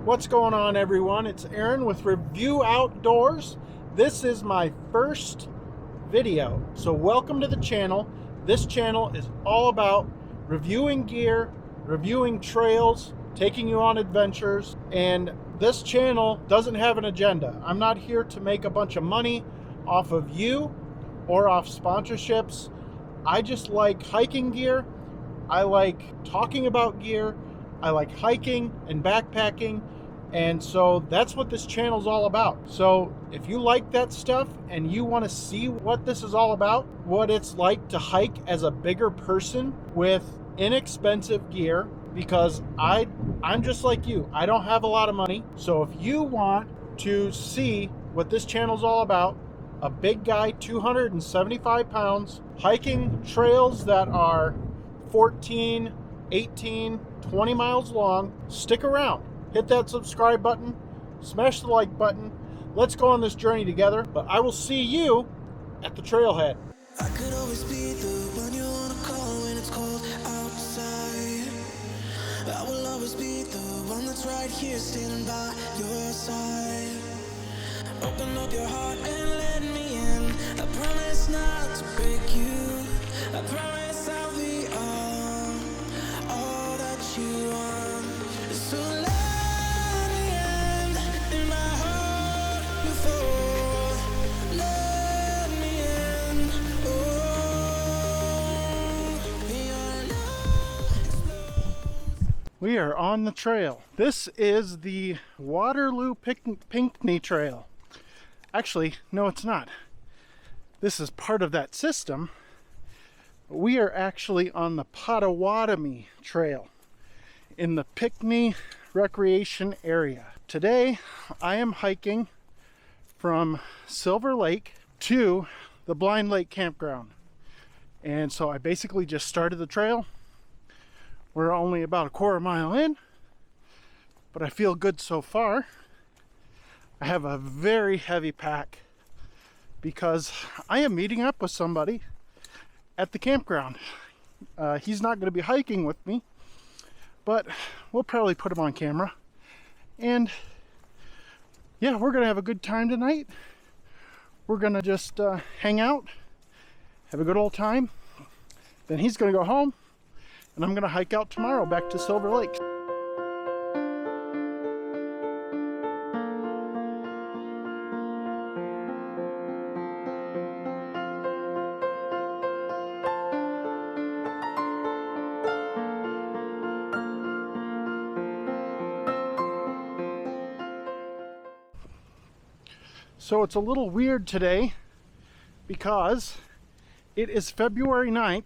What's going on, everyone? It's Aaron with Review Outdoors. This is my first video, so welcome to the channel. This channel is all about reviewing gear, reviewing trails, taking you on adventures, and this channel doesn't have an agenda. I'm not here to make a bunch of money off of you or off sponsorships. I just like hiking gear. I like talking about gear. I like hiking and backpacking, and so that's what this channel is all about. So if you like that stuff and you want to see what this is all about, what it's like to hike as a bigger person with inexpensive gear, because I'm just like you, I don't have a lot of money. So if you want to see what this channel is all about, a big guy, 275 pounds, hiking trails that are 14, 18, 20 miles long, stick around. Hit that subscribe button, smash the like button. Let's go on this journey together, but I will see you at the trailhead. I could always be the one you wanna call when it's cold outside. I will always be the one that's right here standing by your side. Open up your heart and let me in. I promise not to break you. I promise I'll be all that you want. So let me in my heart before. Let me in. We are on the trail. This is the Waterloo Pinckney Trail. Actually, no, it's not. This is part of that system. We are actually on the Potawatomi Trail in the Pinckney Recreation Area. Today, I am hiking from Silver Lake to the Blind Lake Campground. And so I basically just started the trail. We're only about a quarter mile in, but I feel good so far. I have a very heavy pack because I am meeting up with somebody at the campground. He's not going to be hiking with me, but we'll probably put him on camera. And yeah, we're going to have a good time tonight. We're going to just hang out, have a good old time. Then he's going to go home, and I'm going to hike out tomorrow back to Silver Lake. So it's a little weird today because it is February 9th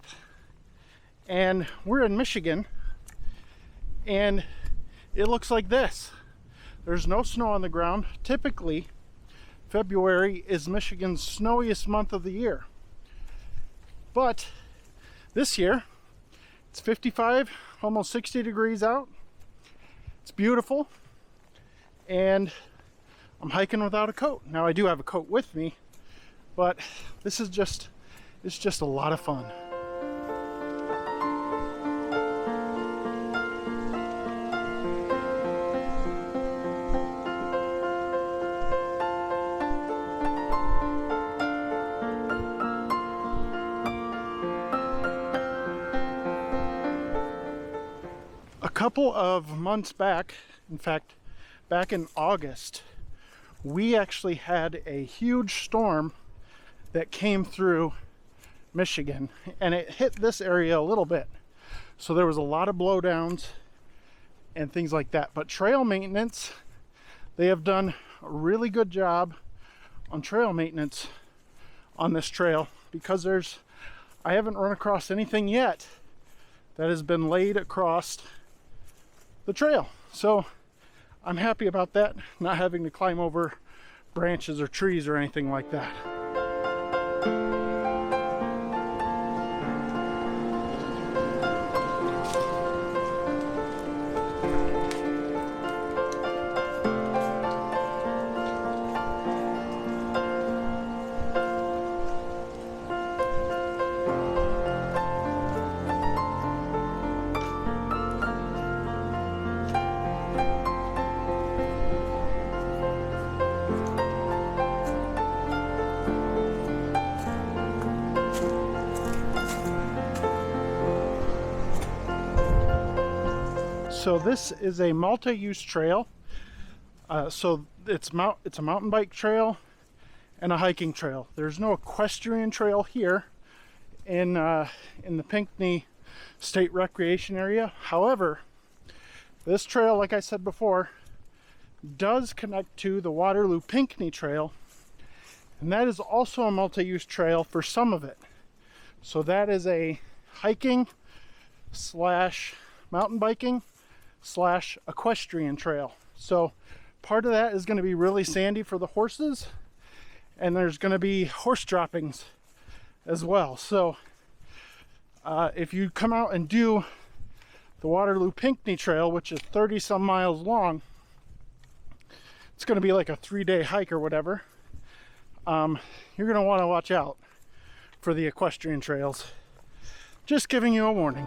and we're in Michigan, and it looks like this. There's no snow on the ground. Typically, February is Michigan's snowiest month of the year. But this year, it's 55, almost 60 degrees out. It's beautiful, and I'm hiking without a coat. Now I do have a coat with me, but it's just a lot of fun. A couple of months back, in fact, back in August, we actually had a huge storm that came through Michigan, and it hit this area a little bit. So there was a lot of blowdowns and things like that. But trail maintenance, they have done a really good job on trail maintenance on this trail, because I haven't run across anything yet that has been laid across the trail. So I'm happy about that, not having to climb over branches or trees or anything like that. So this is a multi-use trail. So it's a mountain bike trail and a hiking trail. There's no equestrian trail here in the Pinckney State Recreation Area. However, this trail, like I said before, does connect to the Waterloo Pinckney Trail, and that is also a multi-use trail for some of it. So that is a hiking slash mountain biking slash equestrian trail. So part of that is going to be really sandy for the horses, and there's going to be horse droppings as well. So if you come out and do the Waterloo Pinckney Trail, which is 30 some miles long, it's going to be like a 3-day hike or whatever. You're going to want to watch out for the equestrian trails. Just giving you a warning.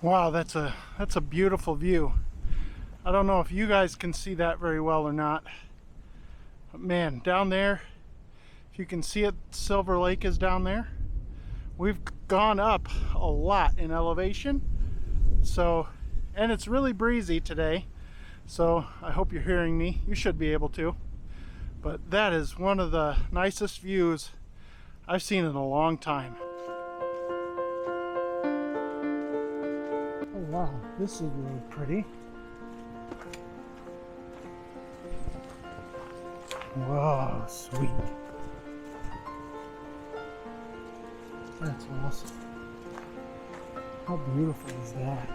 Wow, that's a beautiful view. I don't know if you guys can see that very well or not. But man, down there, if you can see it, Silver Lake is down there. We've gone up a lot in elevation. So, and it's really breezy today. So I hope you're hearing me. You should be able to. But that is one of the nicest views I've seen in a long time. Wow, this is really pretty. Whoa, sweet. That's awesome. How beautiful is that?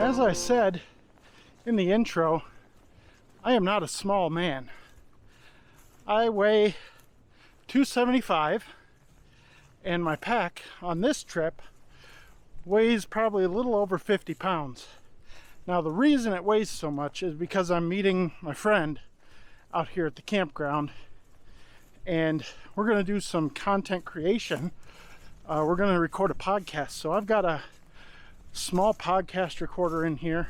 As I said in the intro, I am not a small man. I weigh 275, and my pack on this trip weighs probably a little over 50 pounds. Now the reason it weighs so much is because I'm meeting my friend out here at the campground, and we're going to do some content creation. We're going to record a podcast. So I've got a small podcast recorder in here,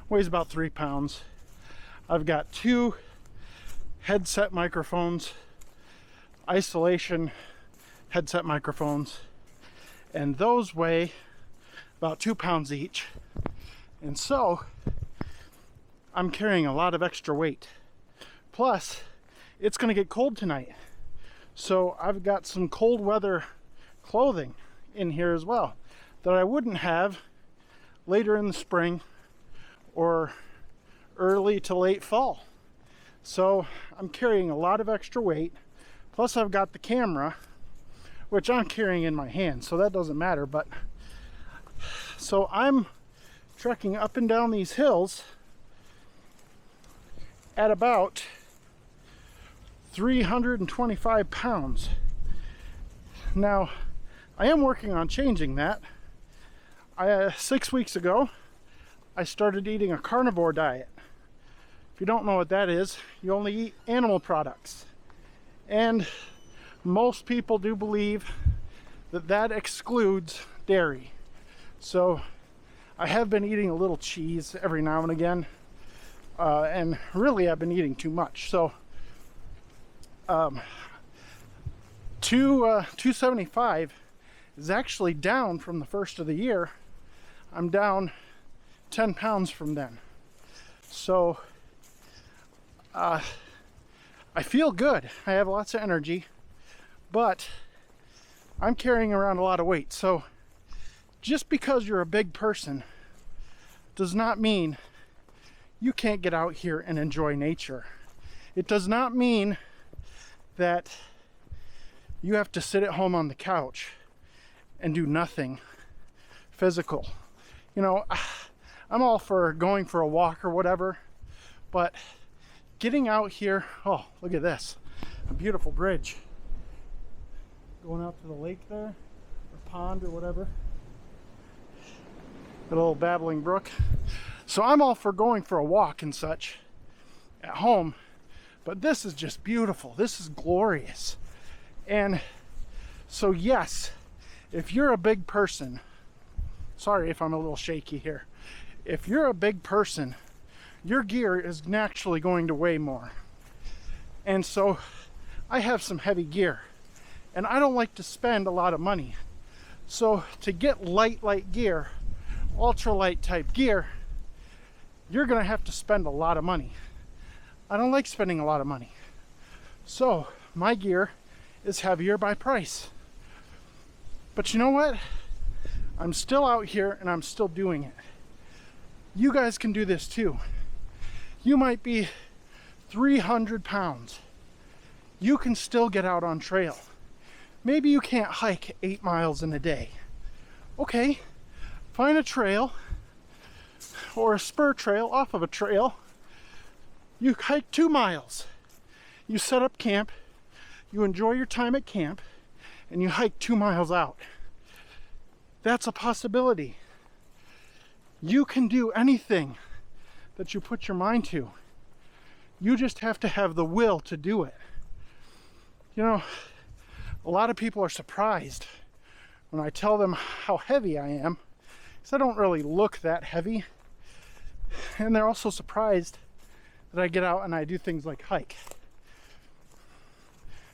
weighs about 3 pounds. I've got 2 headset microphones, isolation headset microphones, and those weigh about 2 pounds each. And so I'm carrying a lot of extra weight. Plus, it's going to get cold tonight, so I've got some cold weather clothing in here as well that I wouldn't have later in the spring or early to late fall. So I'm carrying a lot of extra weight. Plus I've got the camera, which I'm carrying in my hand, so that doesn't matter. But so I'm trekking up and down these hills at about 325 pounds. Now, I am working on changing that. 6 weeks ago, I started eating a carnivore diet. If you don't know what that is, you only eat animal products. And most people do believe that that excludes dairy. So I have been eating a little cheese every now and again, and really I've been eating too much. So 275 is actually down from the first of the year. I'm down 10 pounds from then. So I feel good. I have lots of energy, but I'm carrying around a lot of weight. So just because you're a big person does not mean you can't get out here and enjoy nature. It does not mean that you have to sit at home on the couch and do nothing physical. You know, I'm all for going for a walk or whatever, but getting out here, oh, look at this, a beautiful bridge going out to the lake there, or pond or whatever, a little babbling brook. So I'm all for going for a walk and such at home, but this is just beautiful. This is glorious. And so yes, if you're a big person, sorry if I'm a little shaky here, if you're a big person, your gear is naturally going to weigh more. And so I have some heavy gear, and I don't like to spend a lot of money. So to get light gear, ultralight type gear, you're gonna have to spend a lot of money. I don't like spending a lot of money. So my gear is heavier by price. But you know what? I'm still out here and I'm still doing it. You guys can do this too. You might be 300 pounds. You can still get out on trail. Maybe you can't hike 8 miles in a day. Okay, find a trail or a spur trail off of a trail. You hike 2 miles. You set up camp, you enjoy your time at camp, and you hike 2 miles out. That's a possibility. You can do anything that you put your mind to. You just have to have the will to do it. You know, a lot of people are surprised when I tell them how heavy I am, because I don't really look that heavy. And they're also surprised that I get out and I do things like hike.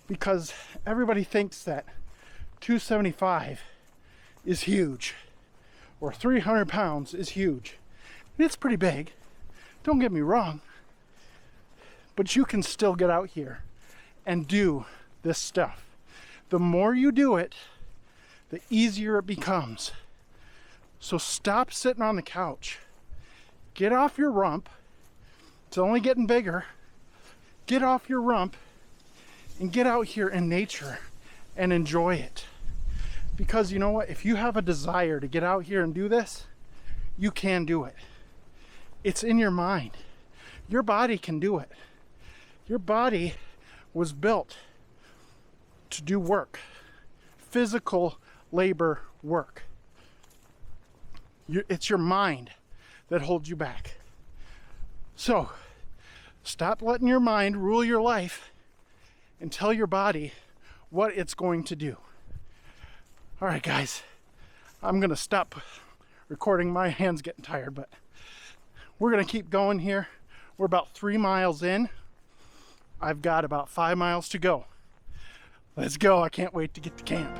Because everybody thinks that 275 is huge, or 300 pounds is huge. And it's pretty big, don't get me wrong, but you can still get out here and do this stuff. The more you do it, the easier it becomes. So stop sitting on the couch. Get off your rump. It's only getting bigger. Get off your rump and get out here in nature and enjoy it. Because you know what? If you have a desire to get out here and do this, you can do it. It's in your mind. Your body can do it. Your body was built to do work, physical labor work. It's your mind that holds you back. So stop letting your mind rule your life and tell your body what it's going to do. All right, guys, I'm gonna stop recording. My hand's getting tired, but we're gonna keep going here. We're about 3 miles in. I've got about 5 miles to go. Let's go. I can't wait to get to camp.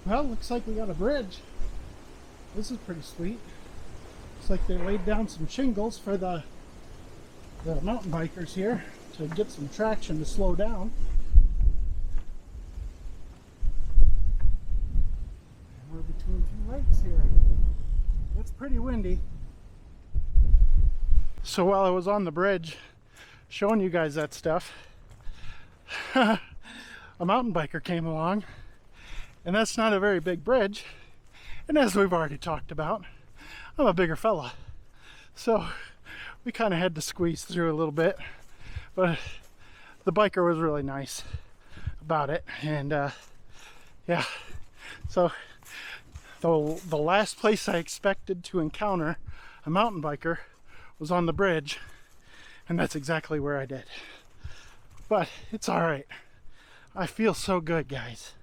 Well, looks like we got a bridge. This is pretty sweet. Looks like they laid down some shingles for the mountain bikers here to get some traction to slow down. lakes here. It's pretty windy. So while I was on the bridge showing you guys that stuff, a mountain biker came along, and that's not a very big bridge. And as we've already talked about, I'm a bigger fella. So we kind of had to squeeze through a little bit, but the biker was really nice about it. And yeah, so the last place I expected to encounter a mountain biker was on the bridge, and that's exactly where I did. But it's all right. I feel so good, guys.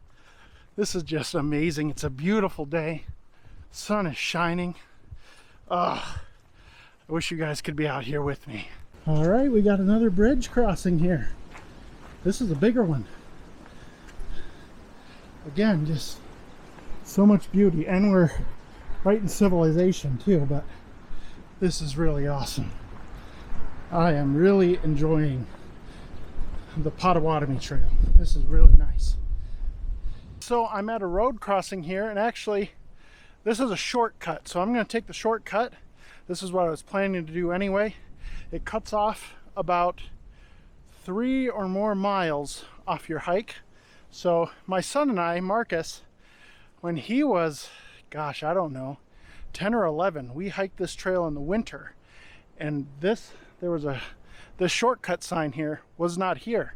This is just amazing. It's a beautiful day. Sun is shining. I wish you guys could be out here with me. All right, we got another bridge crossing here. This is a bigger one. Again, just so much beauty, and we're right in civilization too, but this is really awesome. I am really enjoying the Potawatomi Trail. This is really nice. So I'm at a road crossing here, and actually this is a shortcut, so I'm going to take the shortcut. This is what I was planning to do anyway. It cuts off about 3 or more miles off your hike. So my son and I, Marcus, when he was, gosh, I don't know, 10 or 11, we hiked this trail in the winter, and this shortcut sign here was not here,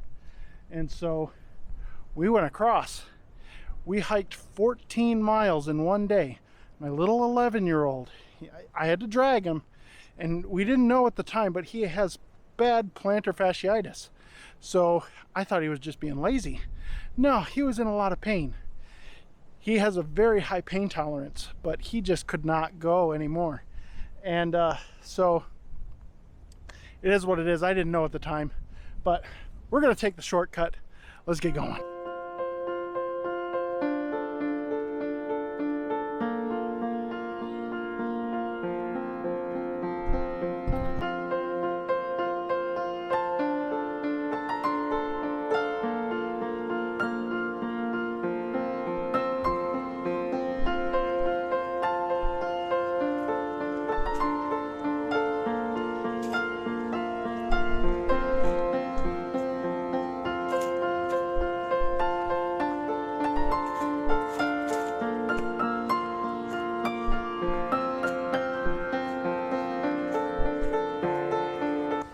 and so we went across. We hiked 14 miles in one day. My little 11-year-old, I had to drag him, and we didn't know at the time, but he has bad plantar fasciitis. So I thought he was just being lazy. No, he was in a lot of pain. He has a very high pain tolerance, but he just could not go anymore. And so it is what it is. I didn't know at the time, but we're going to take the shortcut. Let's get going.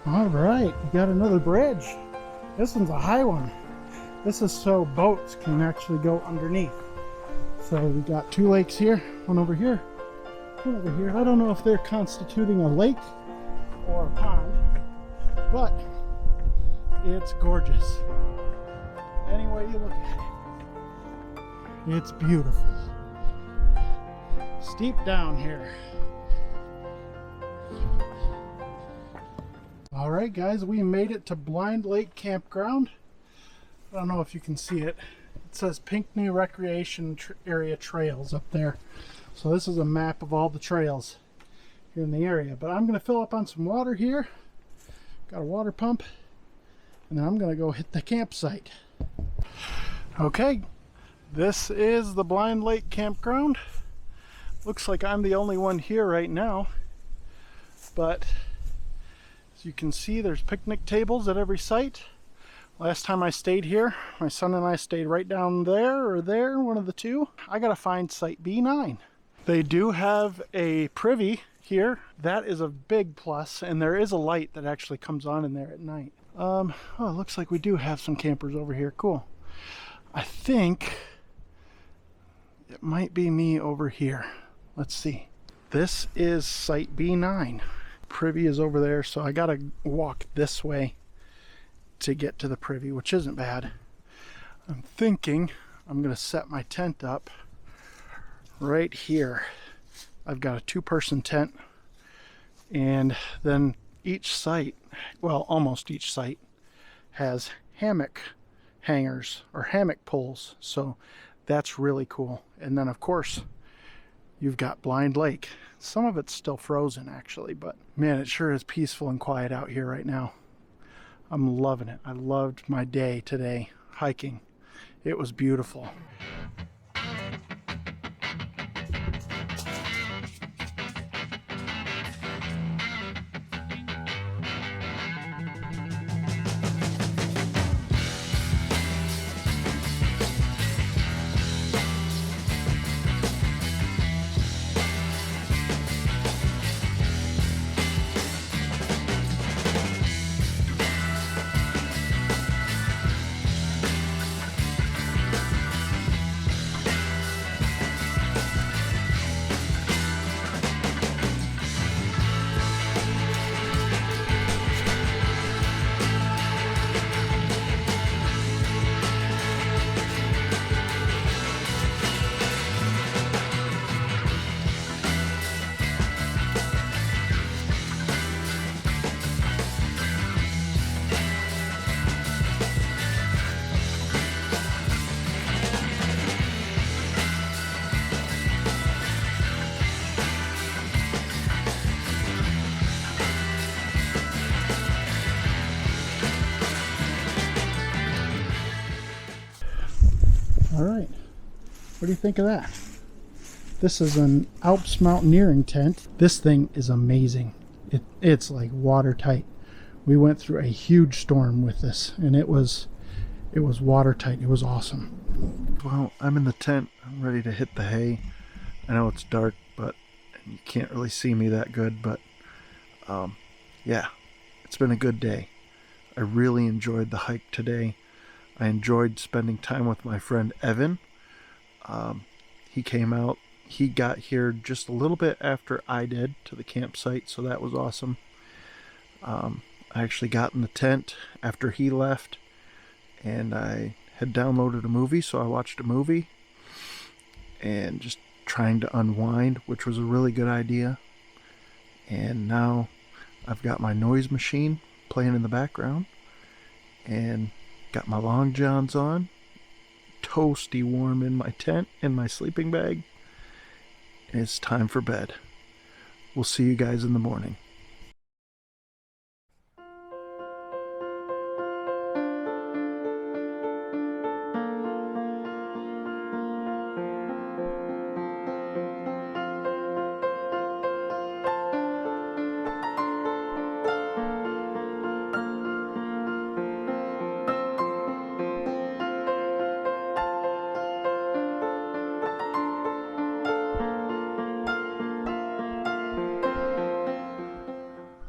All right, we got another bridge. This one's a high one. This is so boats can actually go underneath. So we got 2 lakes here, one over here, one over here. I don't know if they're constituting a lake or a pond, but it's gorgeous. Any way you look at it, it's beautiful. Steep down here. All right, guys, we made it to Blind Lake Campground. I don't know if you can see it. It says Pinckney Recreation Area trails up there. So this is a map of all the trails here in the area. But I'm going to fill up on some water here. Got a water pump. And then I'm going to go hit the campsite. Okay, this is the Blind Lake Campground. Looks like I'm the only one here right now. But you can see there's picnic tables at every site. Last time I stayed here, my son and I stayed right down there or there, one of the two. I gotta find site B9. They do have a privy here. That is a big plus, and there is a light that actually comes on in there at night. Oh, it looks like we do have some campers over here. Cool. I think it might be me over here. Let's see. This is site B9. Privy is over there, so I gotta walk this way to get to the privy, which isn't bad. I'm thinking I'm gonna set my tent up right here. I've got a 2-person tent, and then each site, well, almost each site, has hammock hangers or hammock poles, so that's really cool. And then of course you've got Blind Lake. Some of it's still frozen actually, but man, it sure is peaceful and quiet out here right now. I'm loving it. I loved my day today hiking. It was beautiful. What do you think of that? This is an Alps mountaineering tent. This thing is amazing. It's like watertight. We went through a huge storm with this, and it was watertight. It was awesome. Well, I'm in the tent. I'm ready to hit the hay. I know it's dark, but you can't really see me that good, but yeah, it's been a good day. I really enjoyed the hike today. I enjoyed spending time with my friend Evan. He came out. He got here just a little bit after I did to the campsite, so that was awesome. I actually got in the tent after he left, and I had downloaded a movie, so I watched a movie and just trying to unwind, which was a really good idea. And now I've got my noise machine playing in the background and got my long johns on, toasty warm in my tent, in my sleeping bag. And it's time for bed. We'll see you guys in the morning.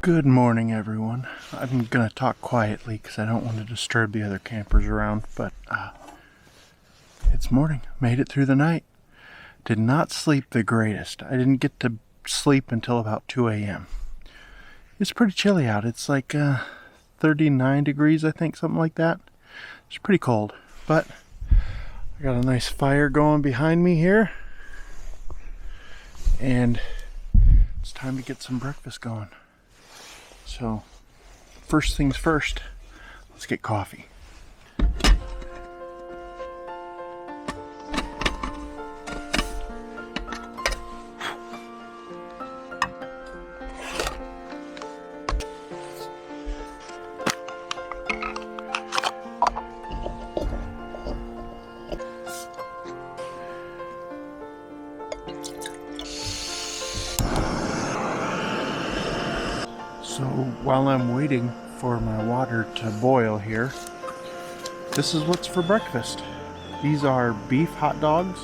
Good morning, everyone. I'm gonna talk quietly because I don't want to disturb the other campers around, but it's morning. Made it through the night. Did not sleep the greatest. I didn't get to sleep until about 2 a.m. It's pretty chilly out. It's like 39 degrees, I think, something like that. It's pretty cold, but I got a nice fire going behind me here, and it's time to get some breakfast going. So, first things first, let's get coffee. So while I'm waiting for my water to boil here, this is what's for breakfast. These are beef hot dogs.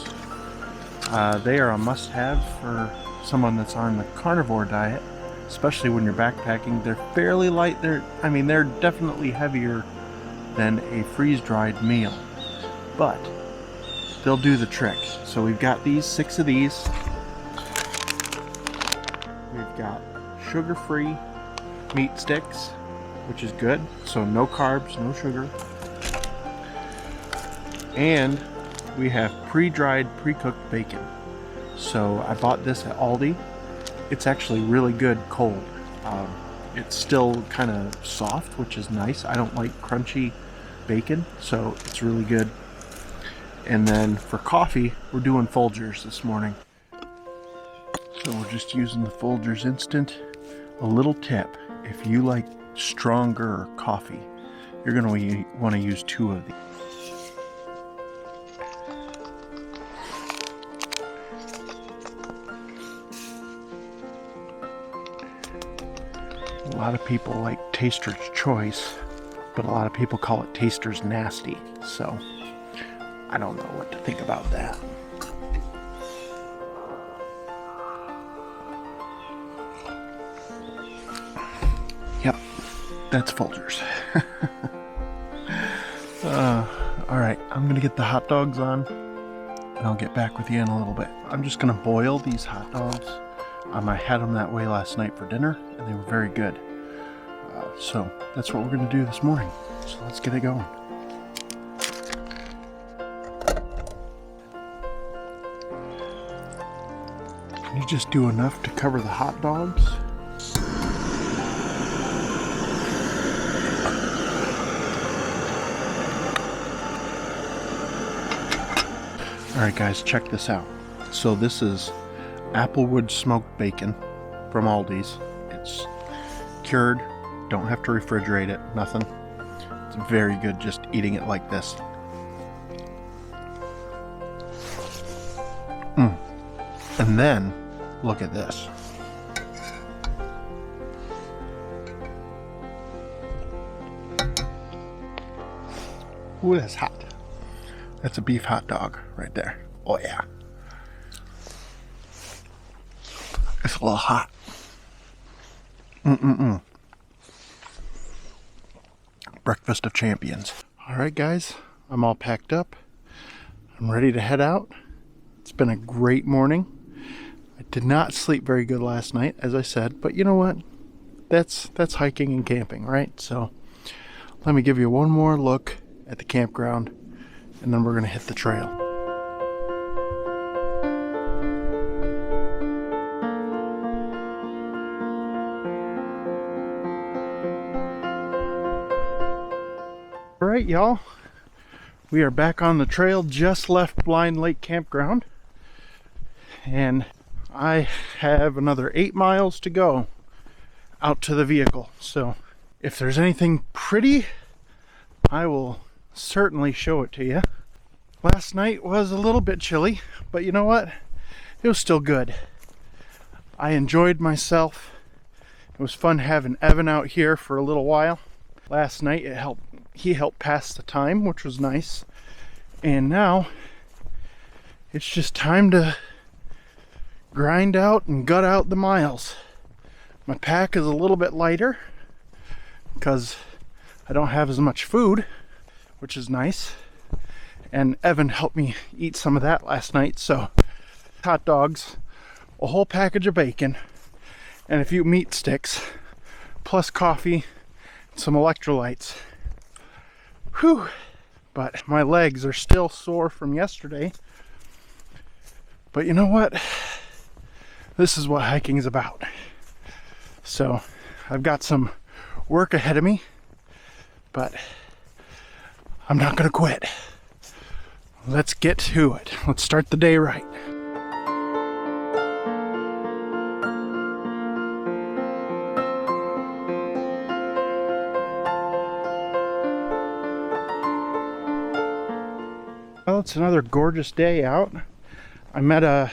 They are a must-have for someone that's on the carnivore diet, especially when you're backpacking. They're fairly light. They're definitely heavier than a freeze-dried meal, but they'll do the trick. So we've got these 6 of these. We've got sugar-free meat sticks, which is good, so no carbs, no sugar. And we have pre-dried, pre-cooked bacon. So I bought this at Aldi. It's actually really good cold. It's still kind of soft, which is nice. I don't like crunchy bacon, so it's really good. And then for coffee, we're doing Folgers this morning. So we're just using the Folgers Instant. A little tip: if you like stronger coffee, you're going to want to use 2 of these. A lot of people like Taster's Choice, but a lot of people call it Taster's Nasty, so I don't know what to think about that. Yep, that's Folgers. Alright, I'm going to get the hot dogs on, and I'll get back with you in a little bit. I'm just going to boil these hot dogs. I had them that way last night for dinner, and they were very good. So that's what we're going to do this morning. So let's get it going. You just do enough to cover the hot dogs. Alright guys, check this out. So this is Applewood smoked bacon from Aldi's. It's cured, don't have to refrigerate it, nothing. It's very good just eating it like this. And then look at this. Ooh, that's hot. That's a beef hot dog right there. Oh yeah. It's a little hot. Breakfast of champions. All right, guys, I'm all packed up. I'm ready to head out. It's been a great morning. I did not sleep very good last night, as I said, but you know what? That's hiking and camping, right? So let me give you one more look at the campground, and then we're gonna hit the trail. All right, y'all, we are back on the trail. Just left Blind Lake Campground, and I have another 8 miles to go out to the vehicle. So if there's anything pretty, I will certainly show it to you. Last night was a little bit chilly, but you know what? It was still good. I enjoyed myself. It was fun having Evan out here for a little while. Last night he helped pass the time, which was nice. And now it's just time to grind out and gut out the miles. My pack is a little bit lighter because I don't have as much food, which is nice. And Evan helped me eat some of that last night. So hot dogs, a whole package of bacon, and a few meat sticks, plus coffee, some electrolytes. Whew. But my legs are still sore from yesterday. But you know what? This is what hiking is about. So I've got some work ahead of me, but I'm not gonna quit. Let's get to it. Let's start the day right. Well, it's another gorgeous day out. I met a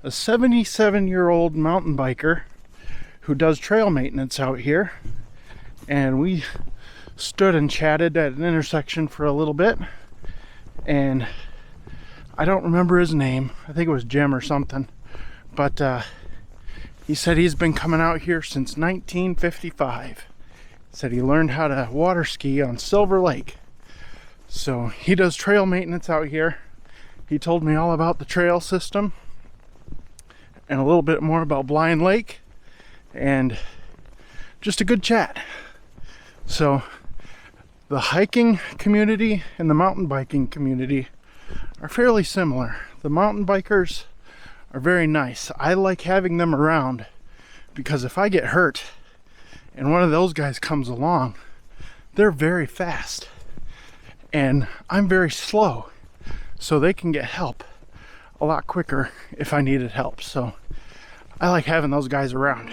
77-year-old mountain biker who does trail maintenance out here, and we stood and chatted at an intersection for a little bit, and I don't remember his name. I think it was Jim or something, but he said he's been coming out here since 1955. Said he learned how to water ski on Silver Lake. So he does trail maintenance out here. He told me all about the trail system and a little bit more about Blind Lake, and just a good chat. So the hiking community and the mountain biking community are fairly similar. The mountain bikers are very nice. I like having them around because if I get hurt and one of those guys comes along, they're very fast and I'm very slow, so they can get help a lot quicker if I needed help. So I like having those guys around.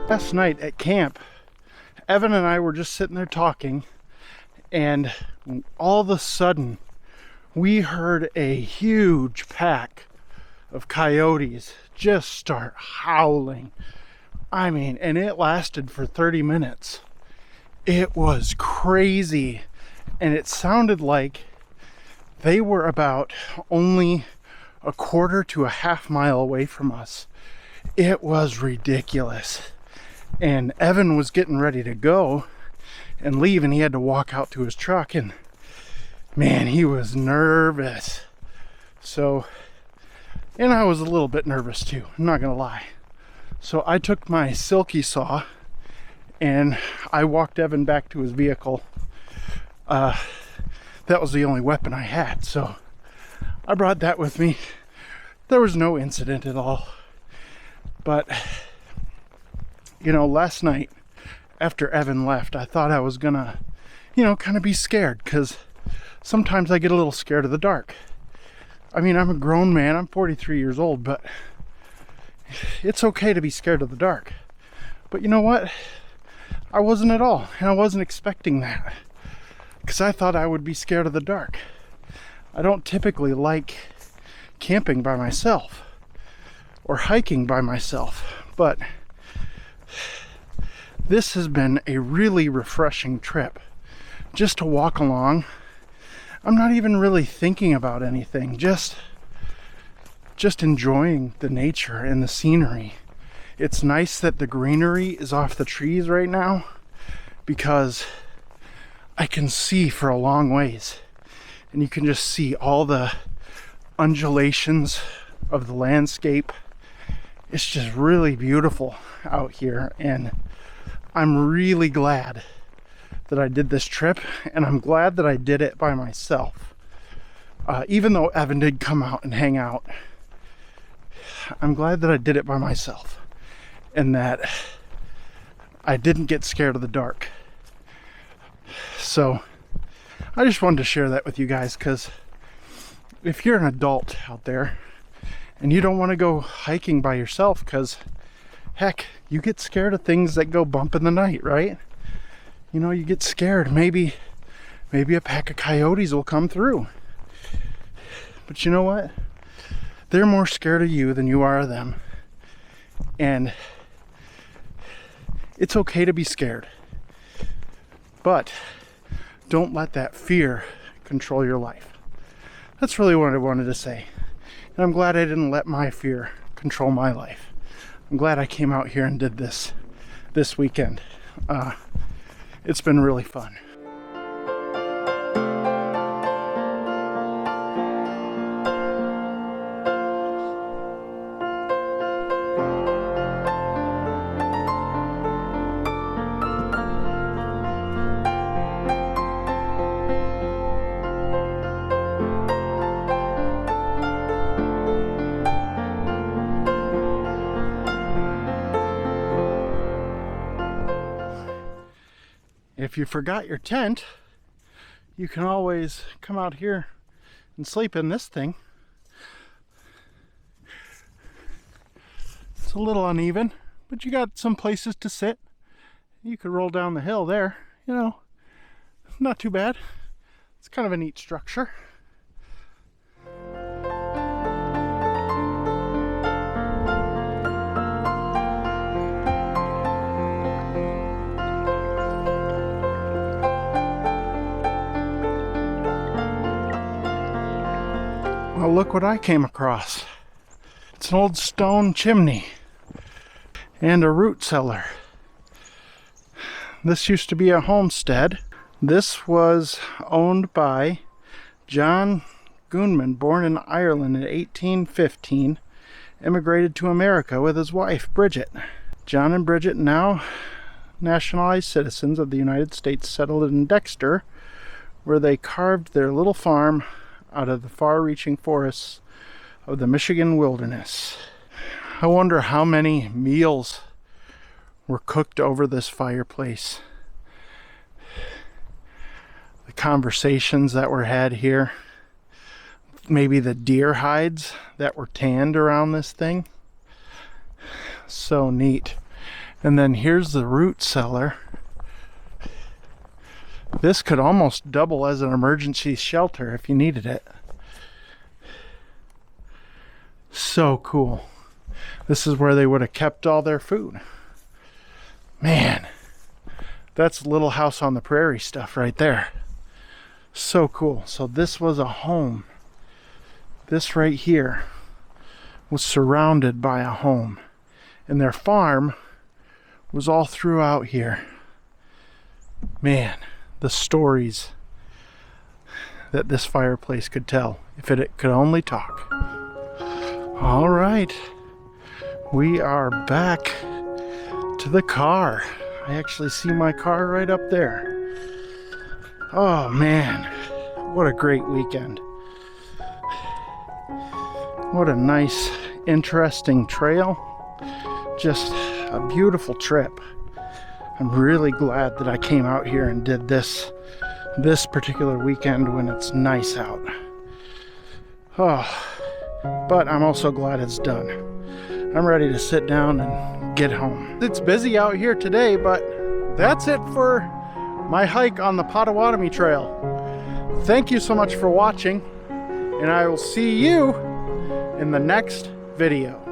Last night at camp, Evan and I were just sitting there talking, and all of a sudden we heard a huge pack of coyotes just start howling. I mean, and it lasted for 30 minutes. It was crazy, and it sounded like they were about only a quarter to a half mile away from us. It was ridiculous. And Evan was getting ready to go and leave, and he had to walk out to his truck, and man, he was nervous. So, and I was a little bit nervous too, I'm not gonna lie. So I took my silky saw and I walked Evan back to his vehicle. That was the only weapon I had, so I brought that with me. There was no incident at all. But you know, last night after Evan left, I thought I was gonna you know, kind of be scared, because sometimes I get a little scared of the dark. I mean, I'm a grown man, I'm 43 years old, but it's okay to be scared of the dark. But you know what? I wasn't at all, and I wasn't expecting that, because I thought I would be scared of the dark. I don't typically like camping by myself or hiking by myself, but this has been a really refreshing trip. Just to walk along. I'm not even really thinking about anything, just enjoying the nature and the scenery. It's nice that the greenery is off the trees right now, because I can see for a long ways, and you can just see all the undulations of the landscape. It's just really beautiful out here, and I'm really glad that I did this trip, and I'm glad that I did it by myself. Even though Evan did come out and hang out, I'm glad that I did it by myself, and that I didn't get scared of the dark. So I just wanted to share that with you guys, because if you're an adult out there and you don't want to go hiking by yourself, because heck, you get scared of things that go bump in the night, right? You know, you get scared. Maybe a pack of coyotes will come through. But you know what? They're more scared of you than you are of them. And it's okay to be scared. But don't let that fear control your life. That's really what I wanted to say. And I'm glad I didn't let my fear control my life. I'm glad I came out here and did this weekend. It's been really fun. If you forgot your tent, you can always come out here and sleep in this thing. It's a little uneven, but you got some places to sit. You could roll down the hill there, you know, not too bad. It's kind of a neat structure. Well, look what I came across. It's an old stone chimney and a root cellar. This used to be a homestead. This was owned by John Gunman, born in Ireland in 1815, immigrated to America with his wife, Bridget. John and Bridget, now nationalized citizens of the United States, settled in Dexter, where they carved their little farm out of the far-reaching forests of the Michigan wilderness. I wonder how many meals were cooked over this fireplace. The conversations that were had here. Maybe the deer hides that were tanned around this thing. So neat. And then here's the root cellar. This could almost double as an emergency shelter if you needed it. So cool. This is where they would have kept all their food. Man, that's Little House on the Prairie stuff right there. So cool. So this was a home. This right here was surrounded by a home. And their farm was all throughout here. Man, the stories that this fireplace could tell if it could only talk. All right, we are back to the car. I actually see my car right up there. Oh man, what a great weekend. What a nice, interesting trail. Just a beautiful trip. I'm really glad that I came out here and did this this particular weekend when it's nice out. Oh, but I'm also glad it's done. I'm ready to sit down and get home. It's busy out here today, but that's it for my hike on the Potawatomi Trail. Thank you so much for watching, and I will see you in the next video.